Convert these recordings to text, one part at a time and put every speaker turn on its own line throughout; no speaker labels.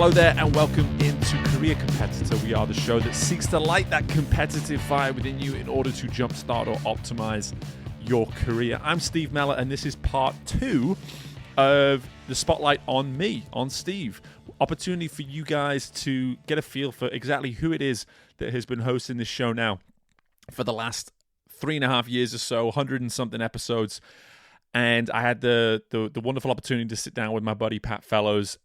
Hello there and welcome into Career Competitor. We are the show that seeks to light that competitive fire within you in order to jumpstart or optimize your career. I'm Steve Mellor and this is part 2 of the spotlight on me, on Steve. Opportunity for you guys to get a feel for exactly who it is that has been hosting this show now for the last 3.5 years or so, 100 and something episodes. And I had the wonderful opportunity to sit down with my buddy Pat Fellows,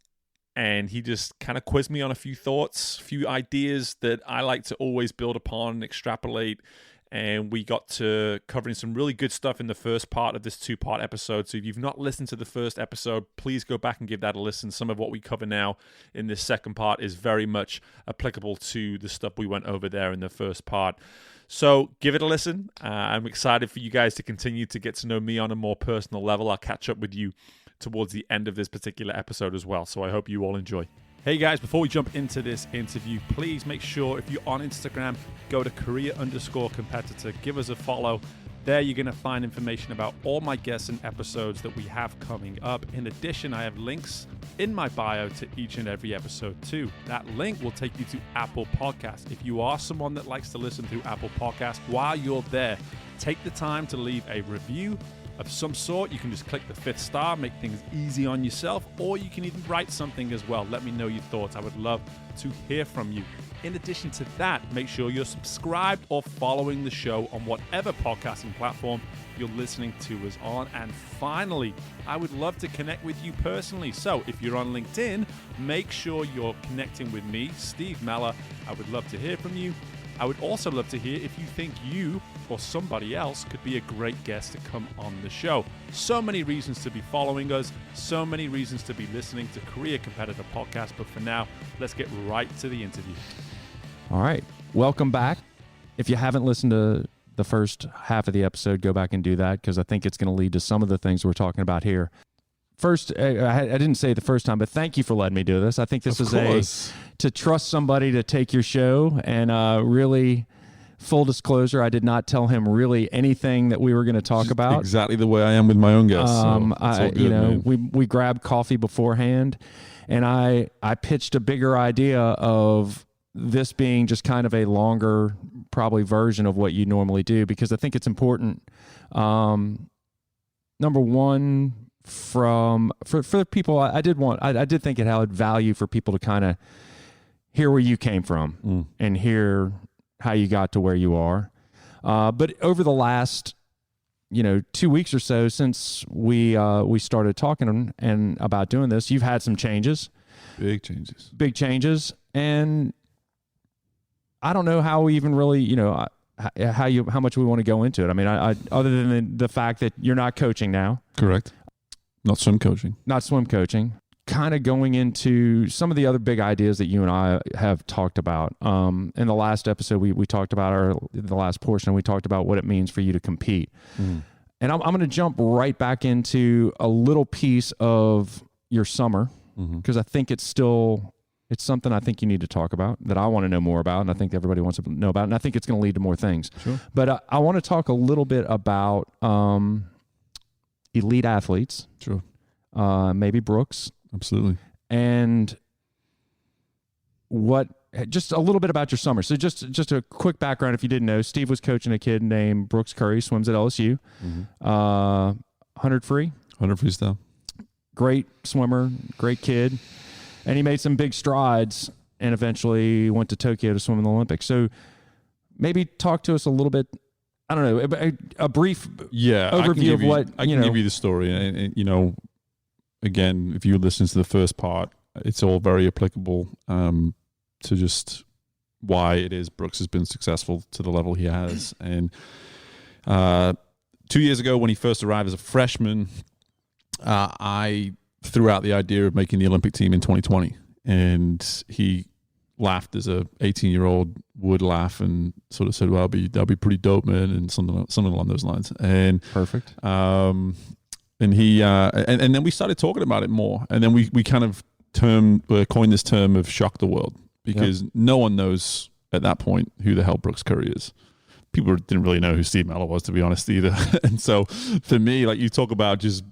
and he just kind of quizzed me on a few thoughts, a few ideas that I like to always build upon and extrapolate. And we got to covering some really good stuff in the first part of this 2-part episode. So if you've not listened to the first episode, please go back and give that a listen. Some of what we cover now in this second part is very much applicable to the stuff we went over there in the first part. So give it a listen. I'm excited for you guys to continue to get to know me on a more personal level. I'll catch up with you towards the end of this particular episode as well. So I hope you all enjoy. Hey guys, before we jump into this interview, please make sure if you're on Instagram, go to career_competitor, give us a follow. There you're going to find information about all my guests and episodes that we have coming up. In addition, I have links in my bio to each and every episode too. That link will take you to Apple Podcasts. If you are someone that likes to listen through Apple Podcasts, while you're there, take the time to leave a review of some sort. You can just click the 5th star, make things easy on yourself, or you can even write something as well. Let me know your thoughts. I would love to hear from you. In addition to that, make sure you're subscribed or following the show on whatever podcasting platform you're listening to us on. And finally, I would love to connect with you personally. So if you're on LinkedIn, make sure you're connecting with me, Steve Mellor. I would love to hear from you. I would also love to hear if you think you or somebody else could be a great guest to come on the show. So many reasons to be following us, so many reasons to be listening to Career Competitor Podcast. But for now, let's get right to the interview.
All right. Welcome back. If you haven't listened to the first half of the episode, go back and do that, because I think it's going to lead to some of the things we're talking about here. First, I didn't say it the first time, but thank you for letting me do this. I think this is to trust somebody to take your show. And really, full disclosure, I did not tell him really anything that we were going to talk about.
Exactly the way I am with my own guests.
We grabbed coffee beforehand, and I pitched a bigger idea of this being just kind of a longer, probably version of what you normally do, because I think it's important. Number one, for people, I did think it had value for people to kind of hear where you came from and hear how you got to where you are. But over the last 2 weeks or so since we started talking and about doing this, you've had some changes.
Big changes.
And I don't know how we even really, how much we want to go into it. I mean, I other than the fact that you're not coaching now.
Correct. Not swim coaching. Kind of going into some of the other big ideas that you and I have talked about. In the last episode, we talked about the last portion, we talked about what it means for you to compete. And I'm going to jump right back into a little piece of your summer, because I think it's something I think you need to talk about, that I want to know more about, and I think everybody wants to know about, and I think it's going to lead to more things. Sure.
But I want to talk a little bit about elite athletes.
Sure.
Maybe Brooks.
Absolutely.
And just a little bit about your summer. So just a quick background, if you didn't know, Steve was coaching a kid named Brooks Curry, swims at LSU, 100 free.
100 freestyle.
Great swimmer, great kid. And he made some big strides and eventually went to Tokyo to swim in the Olympics. So maybe talk to us a little bit, I don't know, a brief overview of what,
I can give you the story. And again, if you listen to the first part, it's all very applicable to just why it is Brooks has been successful to the level he has. And 2 years ago, when he first arrived as a freshman, I threw out the idea of making the Olympic team in 2020. And he laughed as a 18-year-old would laugh and sort of said, well, that'll be pretty dope, man, and something along those lines. And
perfect.
And he and then we started talking about it more, and then we kind of coined this term of shock the world, because no one knows at that point who the hell Brooks Curry is. People didn't really know who Steve Mellor was, to be honest, either. And so for me, like, you talk about just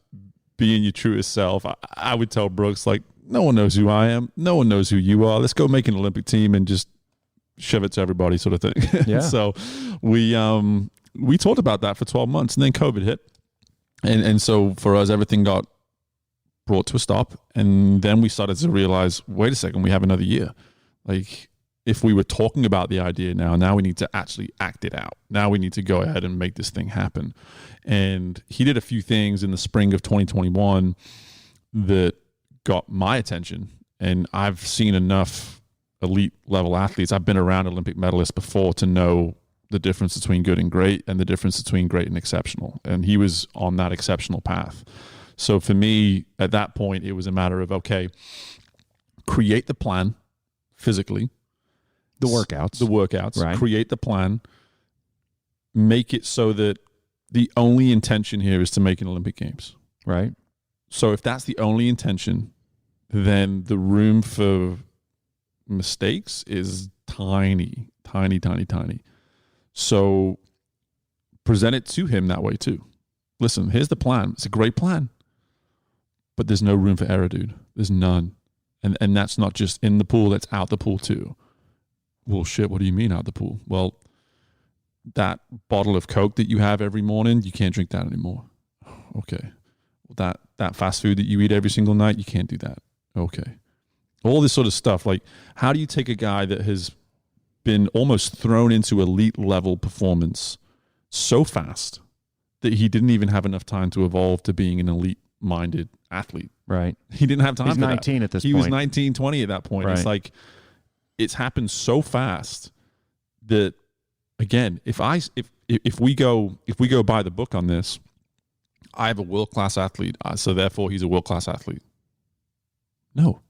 being your truest self, I would tell Brooks, like,
no one knows who I am. No one knows who you are. Let's go make an Olympic team and just shove it to everybody, sort of thing.
Yeah.
So we talked about that for 12 months, and then COVID hit. And so for us, everything got brought to a stop. And then we started to realize, wait a second, we have another year. Like, if we were talking about the idea now we need to actually act it out. Now we need to go ahead and make this thing happen. And he did a few things in the spring of 2021 that got my attention. And I've seen enough elite level athletes. I've been around Olympic medalists before to know the difference between good and great and the difference between great and exceptional. And he was on that exceptional path. So for me, at that point, it was a matter of, okay, create the plan physically.
The workouts,
right. Create the plan, make it so that the only intention here is to make an Olympic Games.
Right.
So if that's the only intention, then the room for mistakes is tiny, tiny, tiny, tiny. So present it to him that way too. Listen, here's the plan. It's a great plan, but there's no room for error, dude. There's none. And that's not just in the pool, that's out the pool too. Well, shit, what do you mean out the pool? Well, that bottle of Coke that you have every morning, you can't drink that anymore. Okay. Well, that fast food that you eat every single night, you can't do that. Okay. All this sort of stuff. Like, how do you take a guy that has been almost thrown into elite level performance so fast that he didn't even have enough time to evolve to being an elite minded athlete?
Right.
He didn't have time
He's
for
19
that.
at this
He
point.
was 19, 20 at that point.
Right.
It's like, it's happened so fast that, again, if we go by the book on this, I have a world-class athlete, so therefore he's a world-class athlete. No.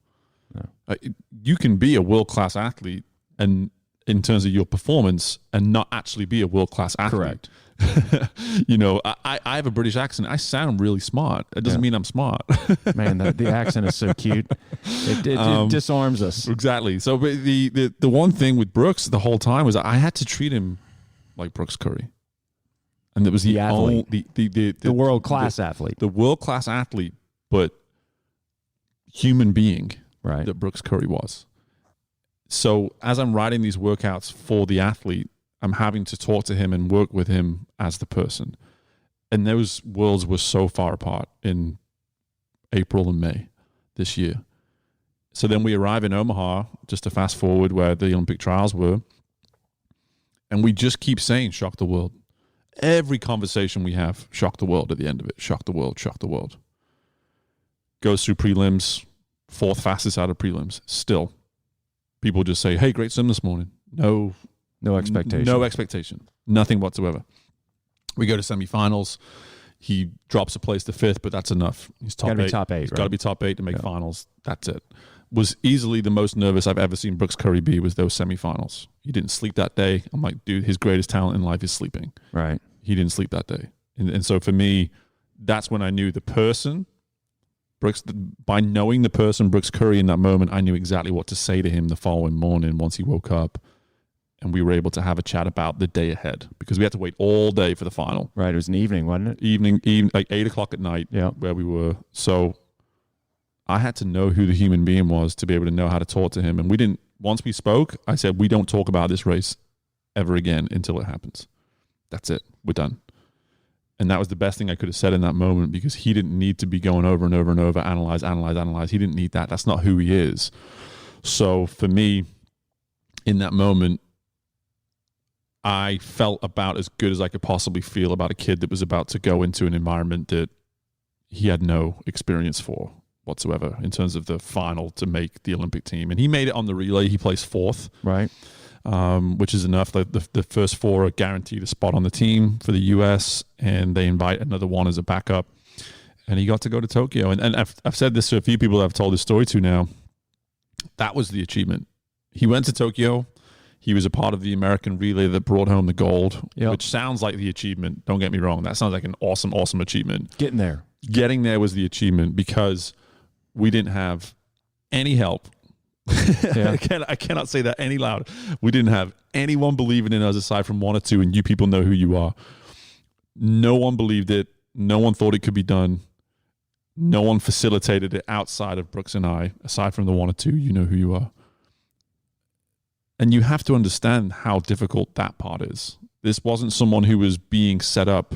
You can be a world-class athlete and in terms of your performance and not actually be a world-class athlete.
Correct.
You know, I have a British accent. I sound really smart. It doesn't mean I'm smart.
Man, the accent is so cute. It disarms us.
Exactly. So the one thing with Brooks the whole time was I had to treat him like Brooks Curry. And it was the
athlete. The world-class athlete.
The world-class athlete, but human being
right.
that Brooks Curry was. So as I'm writing these workouts for the athlete, I'm having to talk to him and work with him as the person. And those worlds were so far apart in April and May this year. So then we arrive in Omaha, just to fast forward where the Olympic trials were. And we just keep saying, shock the world. Every conversation we have, shock the world at the end of it. Shock the world, shock the world. Goes through prelims, fourth fastest out of prelims. Still, people just say, hey, great swim this morning. No expectation. No expectation. Nothing whatsoever. We go to semifinals. He drops a place to fifth, but that's enough. He's top eight. He's got to be top eight to make finals. That's it. Was easily the most nervous I've ever seen Brooks Curry be was those semifinals. He didn't sleep that day. I'm like, dude, his greatest talent in life is sleeping.
Right.
He didn't sleep that day. And so for me, that's when I knew the person, Brooks, by knowing the person, Brooks Curry, in that moment, I knew exactly what to say to him the following morning once he woke up. And we were able to have a chat about the day ahead because we had to wait all day for the final.
Right. It was an evening, wasn't it?
Evening like 8 o'clock at night where we were. So I had to know who the human being was to be able to know how to talk to him. And we didn't, once we spoke, I said, we don't talk about this race ever again until it happens. That's it. We're done. And that was the best thing I could have said in that moment because he didn't need to be going over and over and over, analyze. He didn't need that. That's not who he is. So for me, in that moment, I felt about as good as I could possibly feel about a kid that was about to go into an environment that he had no experience for whatsoever in terms of the final to make the Olympic team. And he made it on the relay. He placed fourth.
Right.
Which is enough. The first four are guaranteed a spot on the team for the U.S., and they invite another one as a backup. And he got to go to Tokyo. And I've said this to a few people that I've told this story to now. That was the achievement. He went to Tokyo. He was a part of the American relay that brought home the gold, which sounds like the achievement. Don't get me wrong. That sounds like an awesome, awesome achievement.
Getting there
was the achievement because we didn't have any help. I cannot say that any louder. We didn't have anyone believing in us aside from one or two, and you people know who you are. No one believed it. No one thought it could be done. No one facilitated it outside of Brooks and I, aside from the one or two, you know who you are. And you have to understand how difficult that part is. This wasn't someone who was being set up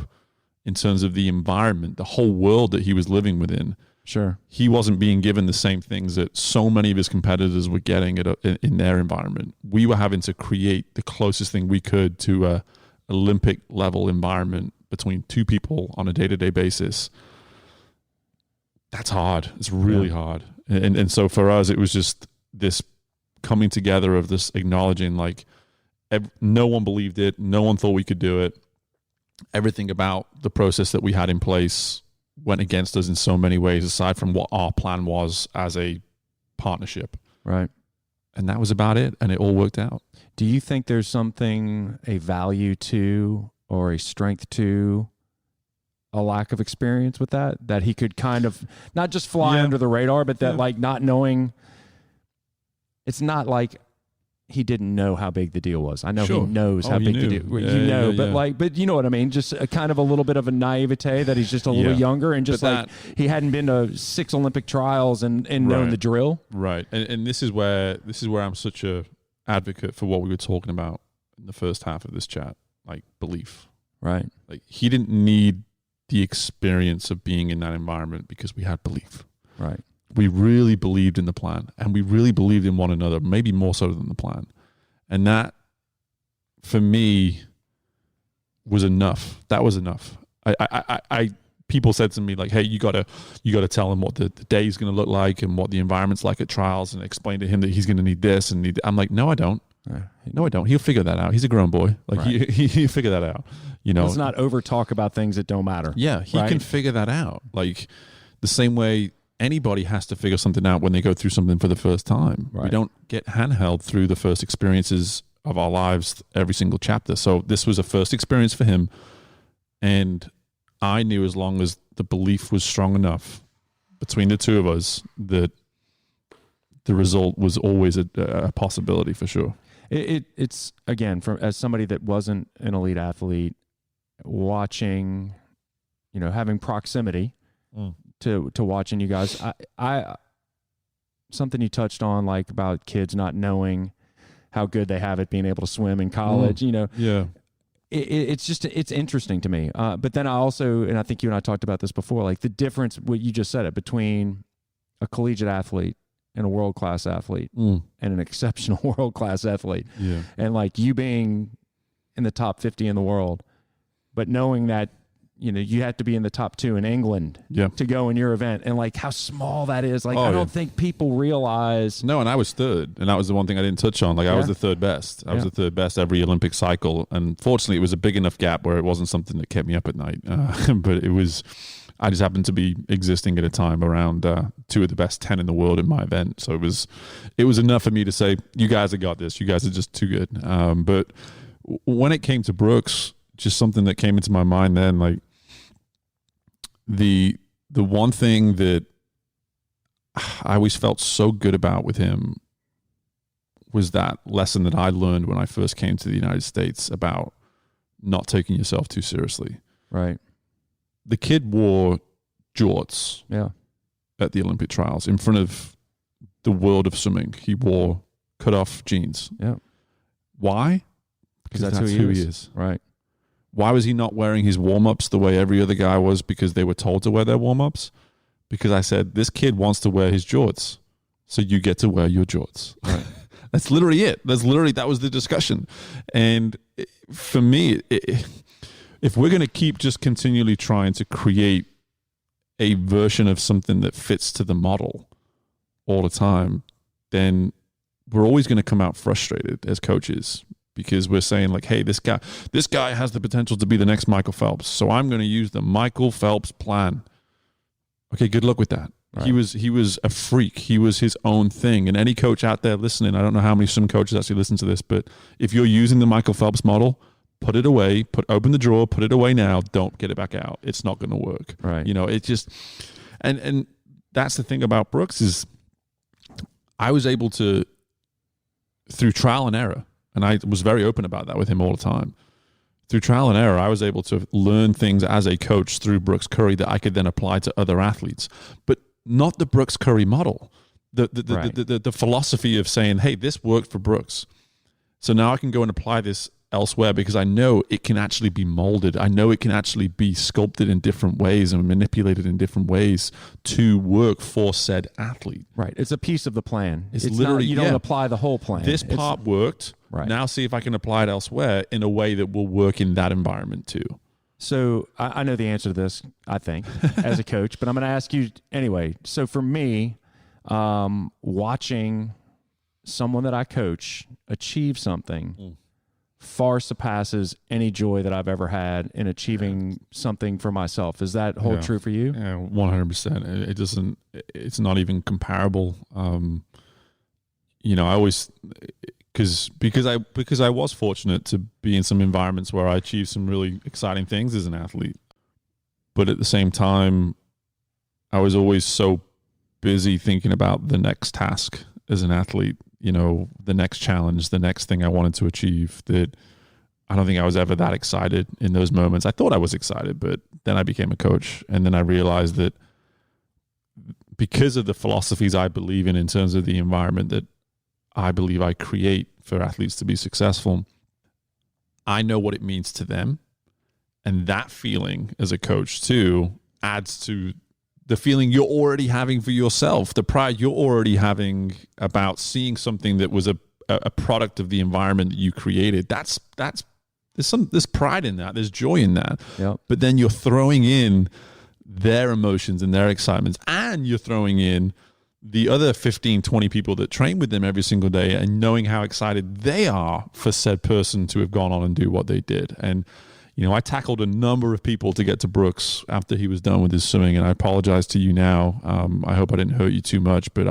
in terms of the environment, the whole world that he was living within.
Sure.
He wasn't being given the same things that so many of his competitors were getting in their environment. We were having to create the closest thing we could to a Olympic level environment between two people on a day-to-day basis. That's hard. It's really hard. And so for us, it was just this coming together of this acknowledging, like, no one believed it. No one thought we could do it. Everything about the process that we had in place went against us in so many ways, aside from what our plan was as a partnership.
Right.
And that was about it. And it all worked out.
Do you think there's something, a value to or a strength to a lack of experience with that he could kind of not just fly under the radar, but that like not knowing, it's not like he didn't know how big the deal was. I know he knows how big the deal. But you know what I mean? Just a kind of a little bit of a naivete that he's just a little younger and just like he hadn't been to 6 Olympic trials and known the drill.
Right. And this is where I'm such a advocate for what we were talking about in the first half of this chat, like belief.
Right.
Like he didn't need the experience of being in that environment because we had belief.
Right.
We really believed in the plan and we really believed in one another, maybe more so than the plan. And that, for me, was enough. That was enough. People said to me like, hey, you gotta tell him what the day is going to look like and what the environment's like at trials and explain to him that he's going to need this and need. I'm like, no, I don't. No, I don't. He'll figure that out. He's a grown boy. Like he'll figure that out. You know,
let's not over talk about things that don't matter.
Yeah, he can figure that out. Like the same way anybody has to figure something out when they go through something for the first time. Right. We don't get handheld through the first experiences of our lives every single chapter. So this was a first experience for him. And I knew as long as the belief was strong enough between the two of us that the result was always a possibility for sure.
It's again, as somebody that wasn't an elite athlete, watching, having proximity to watching you guys. I something you touched on, like about kids not knowing how good they have at being able to swim in college.
Yeah.
It's interesting to me. But then I also, and I think you and I talked about this before, like the difference, what you just said it, between a collegiate athlete and a world-class athlete and an exceptional world-class athlete.
Yeah.
And like you being in the top 50 in the world, but knowing that, you have to be in the top 2 in England to go in your event, and like how small that is. Like, I don't think people realize.
No, and I was third, and that was the one thing I didn't touch on. Like I was the third best. I was the third best every Olympic cycle. And fortunately it was a big enough gap where it wasn't something that kept me up at night. But I just happened to be existing at a time around 2 of the best 10 in the world in my event. So it was enough for me to say, you guys have got this. You guys are just too good. But when it came to Brooks, just something that came into my mind then, like the one thing that I always felt so good about with him was that lesson that I learned when I first came to the United States about not taking yourself too seriously.
Right.
The kid wore jorts at the Olympic trials in front of the world of swimming. He wore cut-off jeans.
Yeah.
Why?
Because that's who he is. Right.
Why was he not wearing his warm-ups the way every other guy was because they were told to wear their warm-ups? Because I said, this kid wants to wear his jorts, so you get to wear your jorts.
Right.
That's literally it. That was the discussion. And for me, if we're going to keep just continually trying to create a version of something that fits to the model all the time, then we're always going to come out frustrated as coaches because we're saying like, hey, this guy has the potential to be the next Michael Phelps. So I'm going to use the Michael Phelps plan. Okay, good luck with that. Right. He was a freak. He was his own thing. And any coach out there listening, I don't know how many swim coaches actually listen to this, but if you're using the Michael Phelps model, put it away, open the drawer, put it away now. Don't get it back out. It's not going to work.
Right.
It just, and that's the thing about Brooks is I was able to, through trial and error, and I was very open about that with him all the time, through trial and error, I was able to learn things as a coach through Brooks Curry that I could then apply to other athletes, but not the Brooks Curry model. The philosophy of saying, hey, this worked for Brooks, so now I can go and apply this elsewhere because I know it can actually be molded. I know it can actually be sculpted in different ways and manipulated in different ways to work for said athlete.
Right. It's a piece of the plan.
It's literally,
you don't apply the whole plan.
This part worked.
Right.
Now see if I can apply it elsewhere in a way that will work in that environment too.
So I know the answer to this, I think, as a coach, but I'm going to ask you anyway. So for me, watching someone that I coach achieve something far surpasses any joy that I've ever had in achieving something for myself. Is that hold true for you?
Yeah, 100%. It doesn't. It's not even comparable. I always because I was fortunate to be in some environments where I achieved some really exciting things as an athlete, but at the same time, I was always so busy thinking about the next task as an athlete. The next challenge, the next thing I wanted to achieve, that I don't think I was ever that excited in those moments. I thought I was excited, but then I became a coach. And then I realized that because of the philosophies I believe in terms of the environment that I believe I create for athletes to be successful, I know what it means to them. And that feeling as a coach too adds to the feeling you're already having for yourself, the pride you're already having about seeing something that was a product of the environment that you created. There's pride in that. There's joy in that.
Yep.
But then you're throwing in their emotions and their excitements, and you're throwing in the other 15, 20 people that train with them every single day and knowing how excited they are for said person to have gone on and do what they did. And I tackled a number of people to get to Brooks after he was done with his swimming, and I apologize to you now. I hope I didn't hurt you too much, but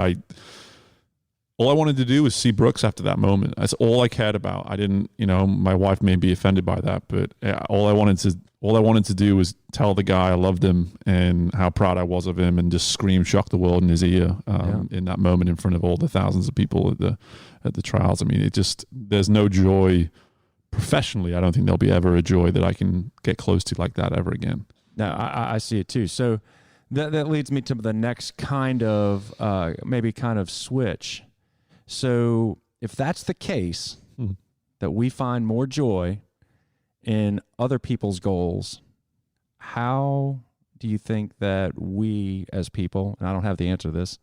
all I wanted to do was see Brooks after that moment. That's all I cared about. I didn't, my wife may be offended by that, but all I wanted to do was tell the guy I loved him and how proud I was of him, and just scream, shock the world in his ear in that moment in front of all the thousands of people at the trials. I mean, there's no joy. Professionally, I don't think there'll be ever a joy that I can get close to like that ever again.
No, I see it too. So that leads me to the next kind of switch. So if that's the case, that we find more joy in other people's goals, how do you think that we as people, and I don't have the answer to this,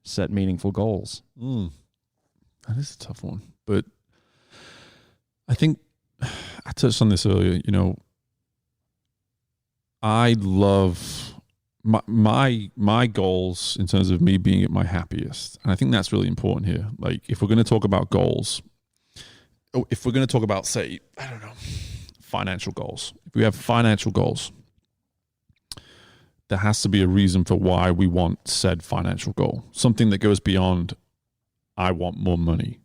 set meaningful goals?
That is a tough one, but I think I touched on this earlier. I love my goals in terms of me being at my happiest. And I think that's really important here. Like, if we're going to talk about goals, if we're going to talk about, say, I don't know, financial goals. If we have financial goals, there has to be a reason for why we want said financial goal. Something that goes beyond, I want more money.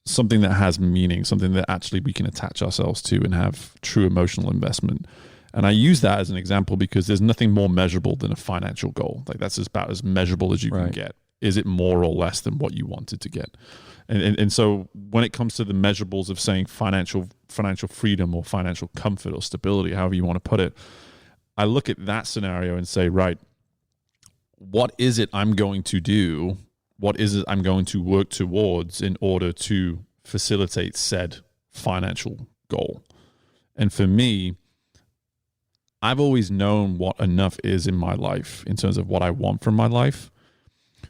Something that has meaning, something that actually we can attach ourselves to and have true emotional investment. And I use that as an example because there's nothing more measurable than a financial goal. Like, that's about as measurable as you can get. Is it more or less than what you wanted to get? And so when it comes to the measurables of saying financial freedom or financial comfort or stability, however you want to put it, I look at that scenario and say, right, what is it I'm going to do? What is it I'm going to work towards in order to facilitate said financial goal? And for me, I've always known what enough is in my life in terms of what I want from my life.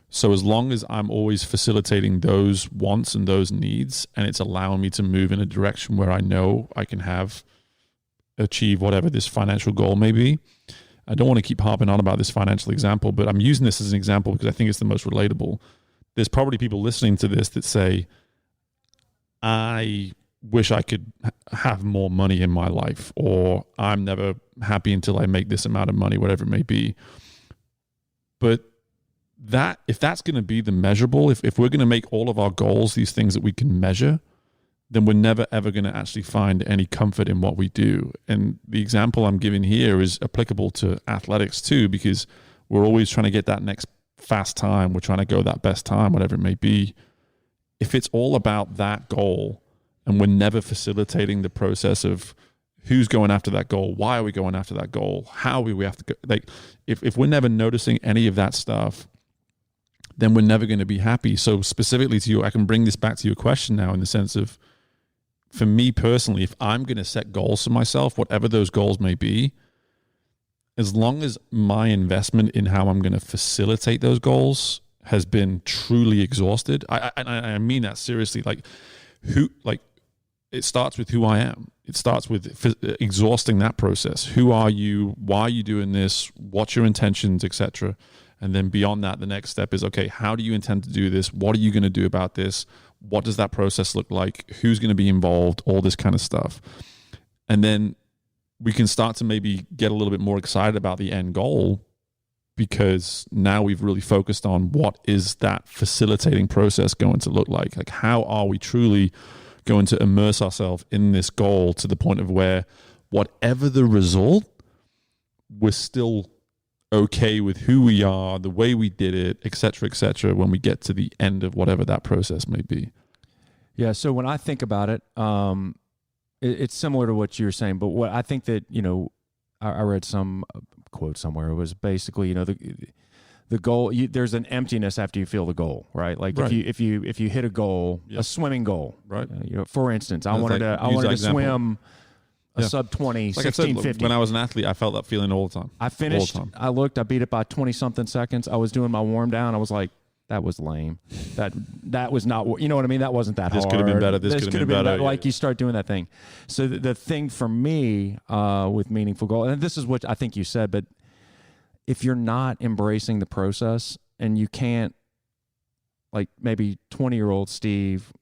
So as long as I'm always facilitating those wants and those needs, and it's allowing me to move in a direction where I know I can achieve whatever this financial goal may be. I don't want to keep harping on about this financial example, but I'm using this as an example because I think it's the most relatable. There's probably people listening to this that say, I wish I could have more money in my life, or I'm never happy until I make this amount of money, whatever it may be. But if that's going to be the measurable, if we're going to make all of our goals these things that we can measure, then we're never, ever going to actually find any comfort in what we do. And the example I'm giving here is applicable to athletics too, because we're always trying to get that next fast time. We're trying to go that best time, whatever it may be. If it's all about that goal and we're never facilitating the process of who's going after that goal, why are we going after that goal, how we have to go. Like, if we're never noticing any of that stuff, then we're never going to be happy. So specifically to you, I can bring this back to your question now in the sense of, for me personally, if I'm going to set goals for myself, whatever those goals may be, as long as my investment in how I'm going to facilitate those goals has been truly exhausted, I mean that seriously. It starts with who I am. It starts with exhausting that process. Who are you? Why are you doing this? What's your intentions, etc. And then beyond that, the next step is, okay, how do you intend to do this? What are you going to do about this? What does that process look like? Who's going to be involved? All this kind of stuff. And then we can start to maybe get a little bit more excited about the end goal, because now we've really focused on what is that facilitating process going to look like? Like, how are we truly going to immerse ourselves in this goal to the point of where whatever the result, we're still okay with who we are, the way we did it, et cetera, when we get to the end of whatever that process may be.
Yeah. So when I think about it, it's similar to what you were saying, but what I think that, I read some quote somewhere. It was basically, the goal, there's an emptiness after you feel the goal, right? Like, right. if you hit a goal, a swimming goal, right? For instance, I wanted to swim a sub 20, like 1650.
When I was an athlete, I felt that feeling all the time.
I finished, I looked, I beat it by 20 something seconds. I was doing my warm down. I was like, that was lame. That was not, you know what I mean? That wasn't that hard.
This could have been better. This could have been better.
Like, you start doing that thing. So the thing for me with meaningful goal, and this is what I think you said, but if you're not embracing the process, and you can't, like, maybe 20-year-old Steve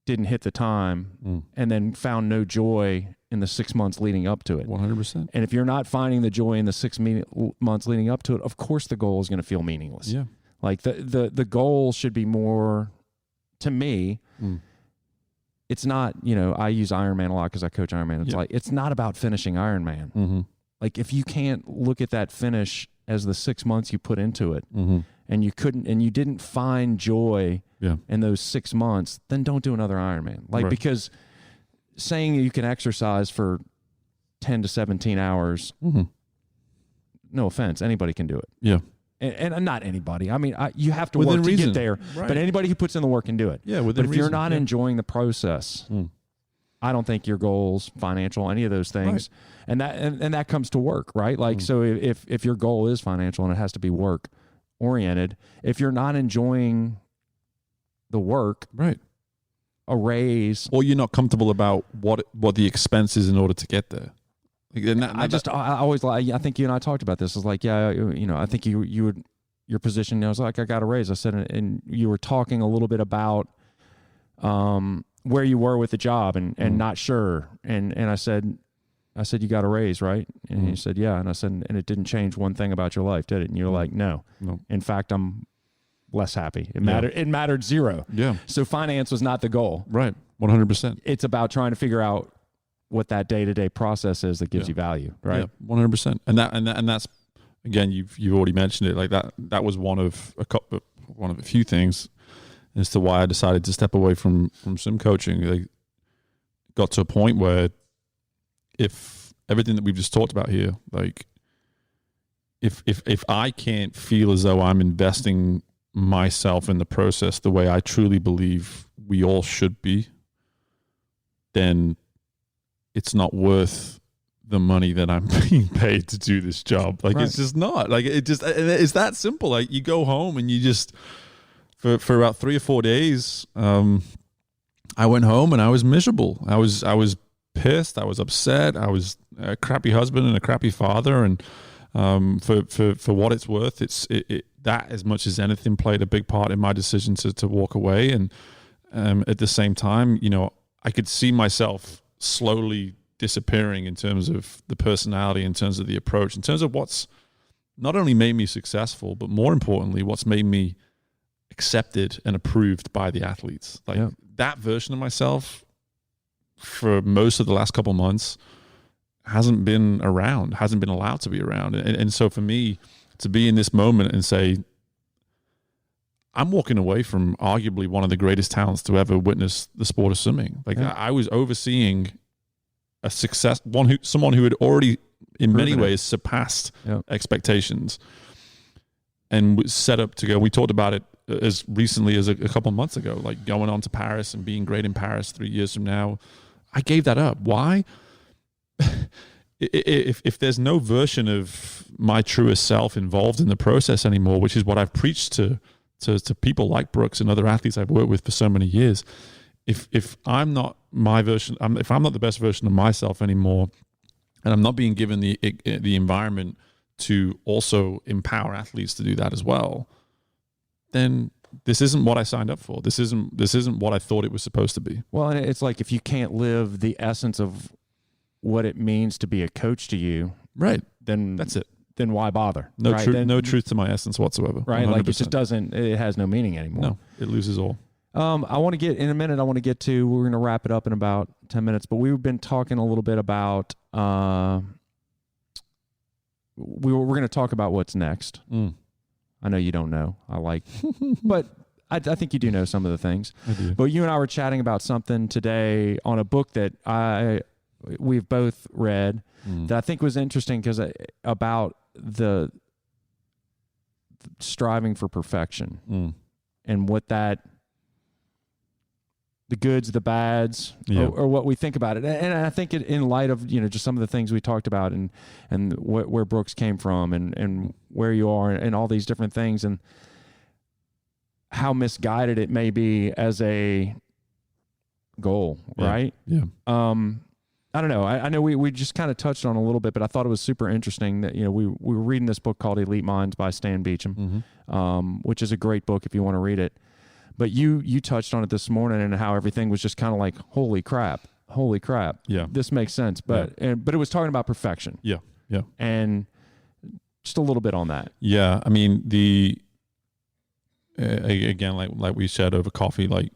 didn't hit the time and then found no joy in the 6 months leading up to it.
100%.
And if you're not finding the joy in the 6 months leading up to it, of course the goal is going to feel meaningless.
Yeah.
Like, the goal should be more, to me, it's not, I use Ironman a lot because I coach Ironman. It's like, it's not about finishing Ironman.
Mm-hmm.
Like, if you can't look at that finish as the 6 months you put into it, and you didn't find joy in those 6 months, then don't do another Ironman. Like, right. Because saying you can exercise for 10 to 17 hours, no offense, anybody can do it.
Yeah.
And not anybody. I mean, you have to
within
work
reason.
To get there. Right. But anybody who puts in the work can do it.
Yeah,
but if you're not enjoying the process, I don't think your goals, financial, any of those things, right. and that comes to work, right? Like, so if your goal is financial and it has to be work oriented, if you're not enjoying the work,
right,
a raise,
or you're not comfortable about what the expense is in order to get there.
I always like, I think you and I talked about this. It's like, I think you would, your position, I was like, I got a raise. I said, and you were talking a little bit about where you were with the job and not sure. And I said, you got a raise, right? And he said, yeah. And I said, and it didn't change one thing about your life, did it? And you're like, no. In fact, I'm less happy. It mattered zero.
Yeah.
So finance was not the goal.
Right. 100%.
It's about trying to figure out what that day-to-day process is that gives you value, right?
Yeah, 100%. And that's, again, you've already mentioned it. Like, that was one of a few things as to why I decided to step away from swim coaching. Like, got to a point where, if everything that we've just talked about here, like, if I can't feel as though I'm investing myself in the process the way I truly believe we all should be, then it's not worth the money that I'm being paid to do this job. Like, right. It's just not. Like, it's that simple. Like, you go home and you just, for about 3 or 4 days, I went home and I was miserable. I was pissed. I was upset. I was a crappy husband and a crappy father. And for what it's worth, that, as much as anything, played a big part in my decision to walk away. And at the same time, I could see myself slowly disappearing in terms of the personality, in terms of the approach, in terms of what's not only made me successful, but more importantly, what's made me accepted and approved by the athletes. Like, that version of myself, for most of the last couple months, hasn't been around, hasn't been allowed to be around. And so for me to be in this moment and say, I'm walking away from arguably one of the greatest talents to ever witness the sport of swimming. Like, I was overseeing someone who had already in many ways surpassed expectations and was set up to go. We talked about it as recently as a couple of months ago, like going on to Paris and being great in Paris 3 years from now. I gave that up. Why? If there's no version of my truest self involved in the process anymore, which is what I've preached to people like Brooks and other athletes I've worked with for so many years, if I'm not my version, if I'm not the best version of myself anymore, and I'm not being given the environment to also empower athletes to do that as well, then this isn't what I signed up for. This isn't what I thought it was supposed to be.
Well, and it's like if you can't live the essence of what it means to be a coach to you,
right?
Then
that's it.
Then why bother?
No
right?
truth, no truth to my essence whatsoever.
Right? 100%. Like it just doesn't. It has no meaning anymore.
No, it loses all.
I want to get in a minute. I want to get to. We're going to wrap it up in about 10 minutes. But we've been talking a little bit about. We're going to talk about what's next. I know you don't know. But I think you do know some of the things.
I do.
But you and I were chatting about something today on a book that we've both read that I think was interesting because about the striving for perfection and what that, the goods, the bads, or what we think about it. And I think in light of, just some of the things we talked about and where Brooks came from and where you are and all these different things and how misguided it may be as a goal, right?
Yeah.
I don't know. I know we just kind of touched on a little bit, but I thought it was super interesting that, we were reading this book called Elite Minds by Stan Beecham, which is a great book if you want to read it. But you touched on it this morning and how everything was just kind of like, holy crap.
Yeah.
This makes sense. But but it was talking about perfection.
Yeah. Yeah.
And just a little bit on that.
Yeah. I mean, again, like we said over coffee, like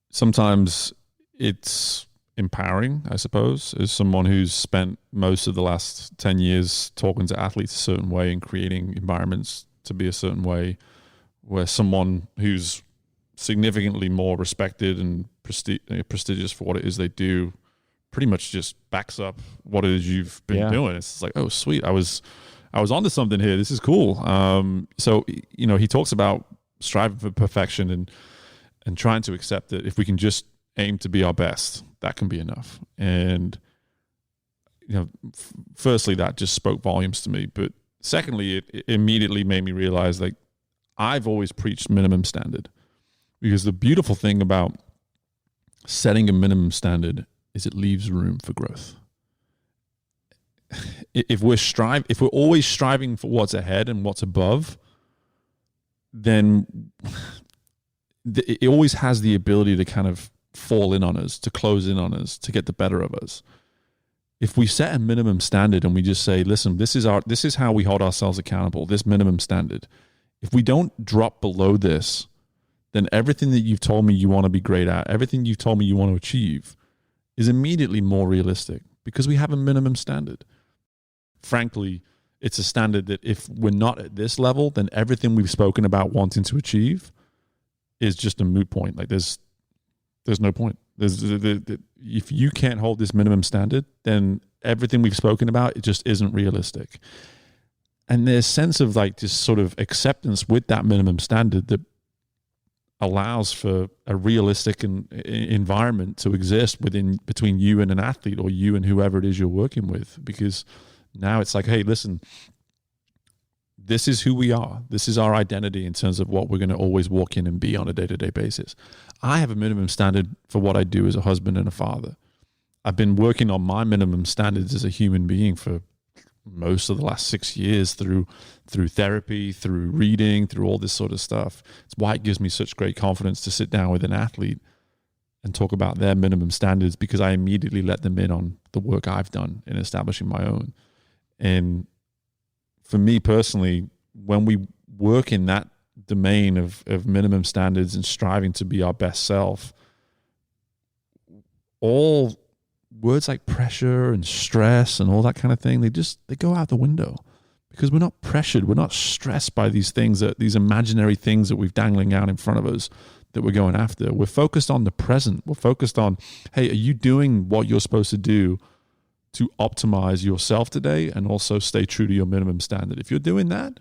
sometimes it's empowering, I suppose, as someone who's spent most of the last 10 years talking to athletes a certain way and creating environments to be a certain way, where someone who's significantly more respected and prestigious for what it is they do pretty much just backs up what it is you've been doing. It's like, oh, sweet. I was onto something here. This is cool. So, he talks about striving for perfection and trying to accept that if we can just aim to be our best, that can be enough. And, firstly, that just spoke volumes to me. But secondly, it immediately made me realize, like, I've always preached minimum standard, because the beautiful thing about setting a minimum standard is it leaves room for growth. If we're always striving for what's ahead and what's above, then it always has the ability to kind of fall in on us, to close in on us, to get the better of us. If we set a minimum standard and we just say, listen, this is how we hold ourselves accountable, this minimum standard. If we don't drop below this, then everything that you've told me you want to be great at, everything you've told me you want to achieve is immediately more realistic because we have a minimum standard. Frankly, it's a standard that if we're not at this level, then everything we've spoken about wanting to achieve is just a moot point. Like there's no point. If you can't hold this minimum standard, then everything we've spoken about, it just isn't realistic. And there's a sense of like this sort of acceptance with that minimum standard that allows for a realistic environment to exist between you and an athlete or you and whoever it is you're working with. Because now it's like, hey, listen, this is who we are. This is our identity in terms of what we're going to always walk in and be on a day-to-day basis. I have a minimum standard for what I do as a husband and a father. I've been working on my minimum standards as a human being for most of the last 6 years through therapy, through reading, through all this sort of stuff. It's why it gives me such great confidence to sit down with an athlete and talk about their minimum standards, because I immediately let them in on the work I've done in establishing my own. And for me personally, when we work in that domain of minimum standards and striving to be our best self, all words like pressure and stress and all that kind of thing, they go out the window, because we're not pressured. We're not stressed by these things, these imaginary things that we've dangling out in front of us that we're going after. We're focused on the present. We're focused on, hey, are you doing what you're supposed to do to optimize yourself today and also stay true to your minimum standard? If you're doing that,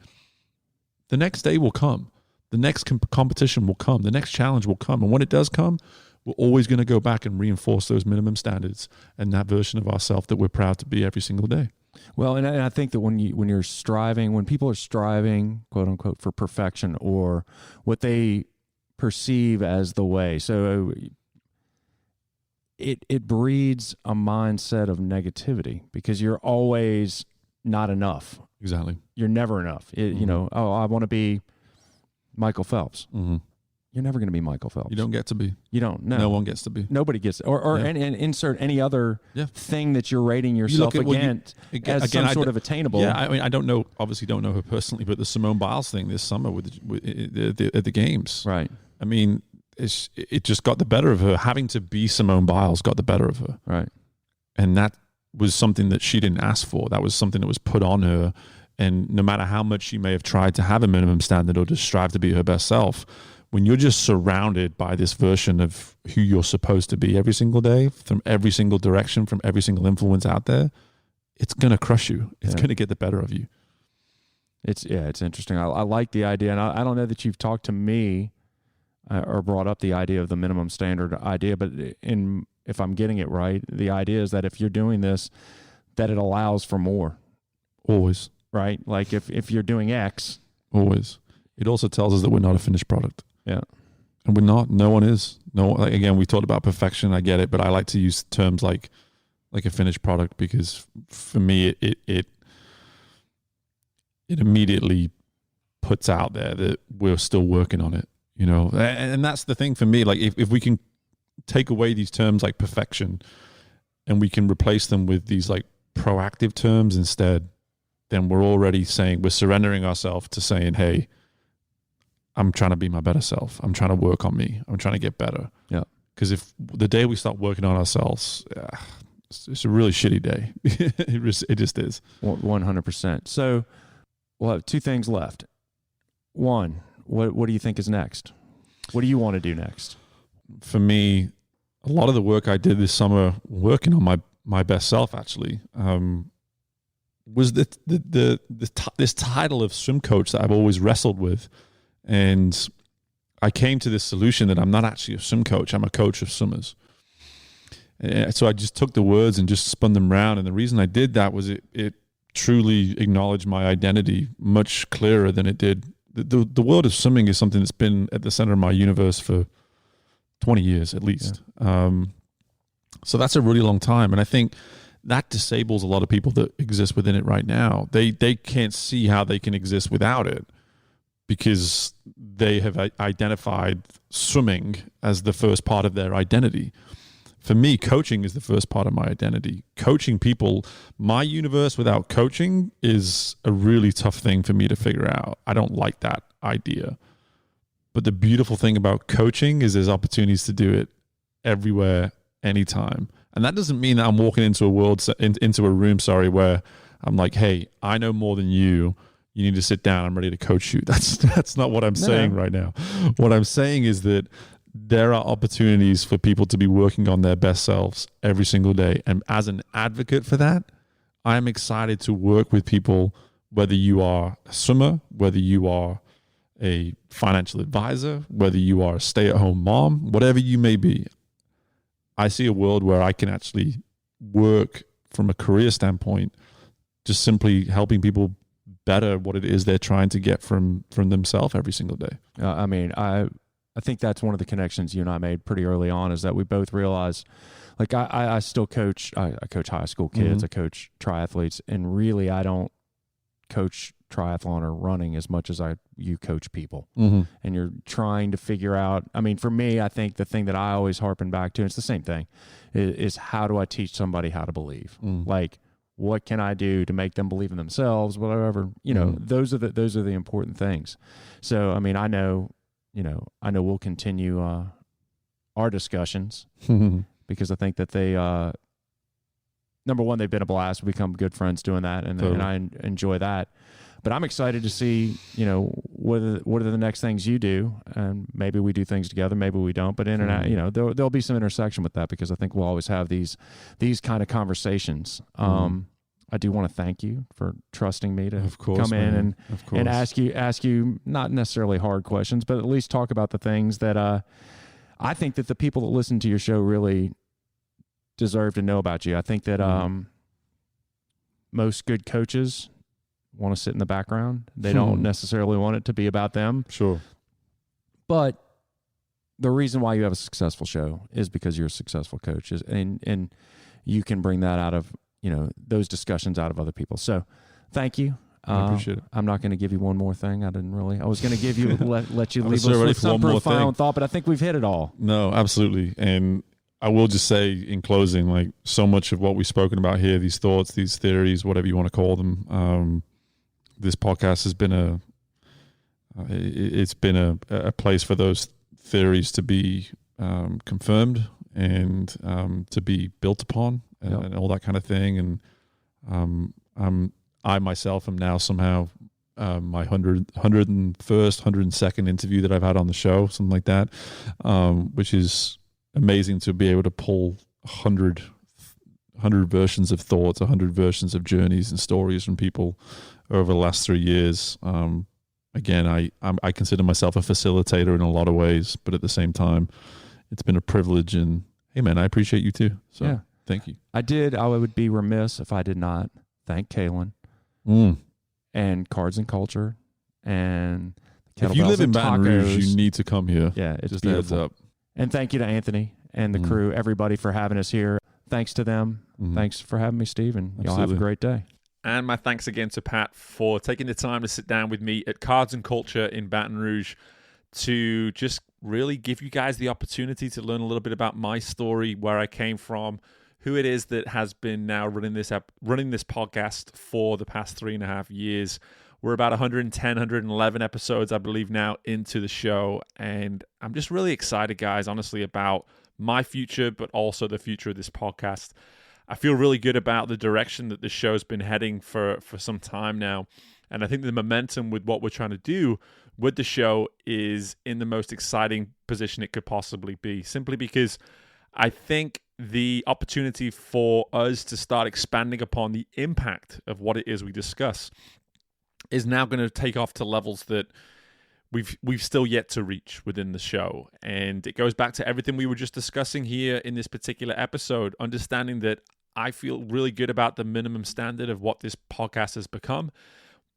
the next day will come. The next competition will come. The next challenge will come. And when it does come, we're always going to go back and reinforce those minimum standards and that version of ourselves that we're proud to be every single day.
Well, and I think that when people are striving, quote unquote, for perfection or what they perceive as the way, so it breeds a mindset of negativity because you're always not enough.
Exactly.
You're never enough. You know, I want to be Michael Phelps.
Mm-hmm.
You're never going to be Michael Phelps.
You don't get to be.
You don't.
No one gets to be.
Nobody gets. And insert any other thing that you're rating yourself against as some sort of attainable.
Yeah, I mean, I don't know. Obviously, don't know her personally, but the Simone Biles thing this summer at the games.
Right.
I mean, it just got the better of her. Having to be Simone Biles got the better of her.
Right.
And that was something that she didn't ask for. That was something that was put on her. And no matter how much she may have tried to have a minimum standard or to strive to be her best self, when you're just surrounded by this version of who you're supposed to be every single day, from every single direction, from every single influence out there, it's going to crush you. It's going to get the better of you.
It's interesting. I like the idea. And I don't know that you've talked to me or brought up the idea of the minimum standard idea, but if I'm getting it right, the idea is that if you're doing this, that it allows for more.
Always.
Right? Like if you're doing X.
Always. It also tells us that we're not a finished product.
Yeah.
And we're not. No one is. No. Like, again, we talked about perfection. I get it, but I like to use terms like a finished product because for me, it immediately puts out there that we're still working on it. You know, and that's the thing for me. Like if we can take away these terms like perfection and we can replace them with these like proactive terms instead, then we're already saying we're surrendering ourselves to saying, hey, I'm trying to be my better self. I'm trying to work on me. I'm trying to get better.
Yeah.
Because if the day we start working on ourselves, it's a really shitty day. It just is.
100%. So we'll have two things left. One, what do you think is next? What do you want to do next?
For me, a lot of the work I did this summer working on my best self actually was this title of swim coach that I've always wrestled with. And I came to this solution that I'm not actually a swim coach. I'm a coach of swimmers. And so I just took the words and just spun them around. And the reason I did that was it truly acknowledged my identity much clearer than it did. The world of swimming is something that's been at the center of my universe for 20 years at least. Yeah. So that's a really long time. And I think that disables a lot of people that exist within it right now. They can't see how they can exist without it, because they have identified swimming as the first part of their identity. For me, coaching is the first part of my identity. Coaching people, my universe without coaching is a really tough thing for me to figure out. I don't like that idea. But the beautiful thing about coaching is there's opportunities to do it everywhere, anytime. And that doesn't mean that I'm walking into a room, where I'm like, hey, I know more than you. You need to sit down. I'm ready to coach you. That's not what I'm saying right now. What I'm saying is that there are opportunities for people to be working on their best selves every single day. And as an advocate for that, I am excited to work with people, whether you are a swimmer, whether you are a financial advisor, whether you are a stay-at-home mom, whatever you may be. I see a world where I can actually work from a career standpoint, just simply helping people better what it is they're trying to get from themselves every single day.
I mean, I think that's one of the connections you and I made pretty early on, is that we both realized, like I still coach, I coach high school kids, I coach triathletes, and really I don't coach triathlon or running as much as you coach people. And you're trying to figure out, I mean, for me, I think the thing that I always harpen back to, and it's the same thing, is how do I teach somebody how to believe? Like, what can I do to make them believe in themselves? Whatever, those are the important things. So, I mean, I know we'll continue our discussions because I think that they, number one, they've been a blast. We become good friends doing that, and I enjoy that. But I'm excited to see, what are the next things you do, and maybe we do things together, maybe we don't. But there'll be some intersection with that, because I think we'll always have these kind of conversations. I do want to thank you for trusting me to come in and ask you not necessarily hard questions, but at least talk about the things that I think that the people that listen to your show really deserve to know about you. I think that most good coaches want to sit in the background. They don't necessarily want it to be about them.
Sure.
But the reason why you have a successful show is because you're a successful coach, and you can bring that out of, those discussions out of other people. So thank you.
I appreciate it.
I'm not going to give you one more thing. I was going to give you, let you leave us with some profound thought, but I think we've hit it all.
No, absolutely. And I will just say in closing, like, so much of what we've spoken about here, these thoughts, these theories, whatever you want to call them, this podcast has been it's been a place for those theories to be confirmed and to be built upon and all that kind of thing. And I myself am now somehow my 101st, 102nd interview that I've had on the show, something like that, which is amazing to be able to pull 100 versions of thoughts, 100 versions of journeys and stories from people over the last 3 years. Again, I consider myself a facilitator in a lot of ways, but at the same time, it's been a privilege. And hey, man, I appreciate you too. So thank you.
I would be remiss if I did not thank Kalen and Cards and Culture and Kettlebells.
If you live in Baton
Rouge,
you need to come here.
Yeah, it's
just
beautiful.
a heads up.
And thank you to Anthony and the crew, everybody, for having us here. Thanks to them. Thanks for having me, Steve, and y'all have a great day.
And my thanks again to Pat for taking the time to sit down with me at Cards and Culture in Baton Rouge to just really give you guys the opportunity to learn a little bit about my story, where I came from, who it is that has been now running this podcast for the past 3.5 years. We're about 110, 111 episodes, I believe, now into the show. And I'm just really excited, guys, honestly, about my future, but also the future of this podcast. I feel really good about the direction that the show's been heading for some time now. And I think the momentum with what we're trying to do with the show is in the most exciting position it could possibly be, simply because I think the opportunity for us to start expanding upon the impact of what it is we discuss is now going to take off to levels that we've still yet to reach within the show. And it goes back to everything we were just discussing here in this particular episode, understanding that I feel really good about the minimum standard of what this podcast has become,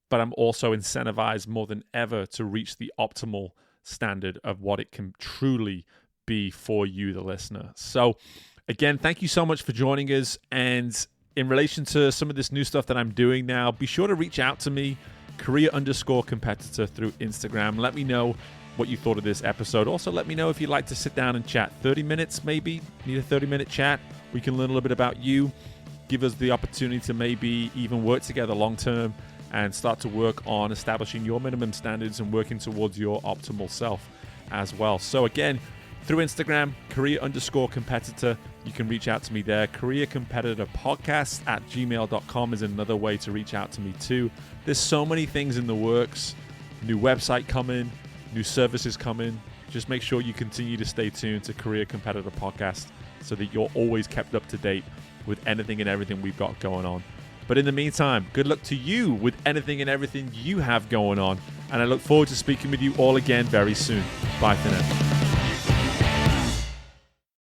but I'm also incentivized more than ever to reach the optimal standard of what it can truly be for you, the listener. So again, thank you so much for joining us. And in relation to some of this new stuff that I'm doing now, be sure to reach out to me, career_competitor, through Instagram. Let me know what you thought of this episode. Also, let me know if you'd like to sit down and chat. 30 minutes maybe, need a 30-minute chat. We can learn a little bit about you, give us the opportunity to maybe even work together long-term and start to work on establishing your minimum standards and working towards your optimal self as well. So again, through Instagram, career_competitor. You can reach out to me there. careercompetitorpodcast@gmail.com is another way to reach out to me too. There's so many things in the works. New website coming, new services coming. Just make sure you continue to stay tuned to Career Competitor Podcast so that you're always kept up to date with anything and everything we've got going on. But in the meantime, good luck to you with anything and everything you have going on. And I look forward to speaking with you all again very soon. Bye for now.